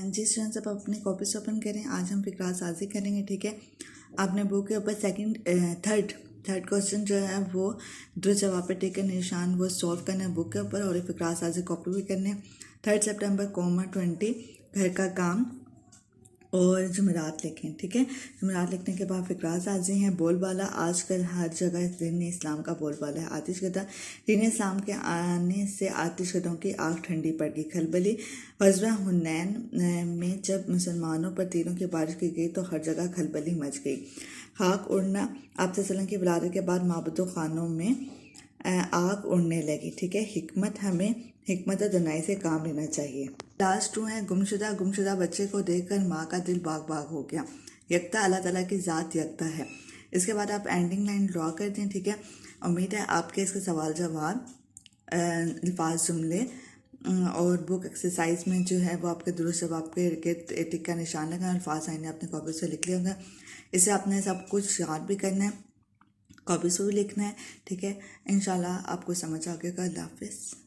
जी students, अब अपनी copies open करें। आज हम फिक्रा साजी करेंगे। ठीक है, आपने बुक के ऊपर थर्ड क्वेश्चन जो है वो दुरुस्त जवाब पे टिक के निशान वो सॉल्व करना है बुक के ऊपर, और फिक्रा साजी कॉपी भी करने। 3 सितंबर 20 घर का काम और जुमेरात लिखें। ठीक है, जुमेरात लिखने के बाद फिक्रा साजी हैं। बोलबाला, आजकल हर जगह दीन इस्लाम का बोलबाला है। आतिशकदा, दीन इस्लाम के आने से आतिशकदों की आग ठंडी पड़ गई। खलबली, ग़ज़वा हुनैन में जब मुसलमानों पर तीरों की बारिश की गई तो हर जगह खलबली मच गई। खाक उड़ना, आप सल्लल्लाहु की विलादत के बाद माबदों खानों में आग उड़ने लगी। ठीक है, हिकमत, हमें हिकमत और दनाई से काम लेना चाहिए। लास्ट 2 है गुमशुदा बच्चे को देखकर माँ का दिल बाग बाग हो गया। यकता, अल्लाह ताला की ज़ात यकता है। इसके बाद आप एंडिंग लाइन ड्रॉ कर दें। ठीक है, उम्मीद है आपके इसके सवाल जवाब अल्फाज जुमले और बुक एक्सरसाइज में जो है वो आपके दुरुस्त जवाब के टिक का निशान लगा, अल्फाज आइने अपने कॉपी से लिख लिया होगा। इसे आपने सब कुछ याद भी करना है, कॉपी से भी लिखना है। ठीक है, इंशाल्लाह आपको समझ आ गया। अल्लाह हाफिज़।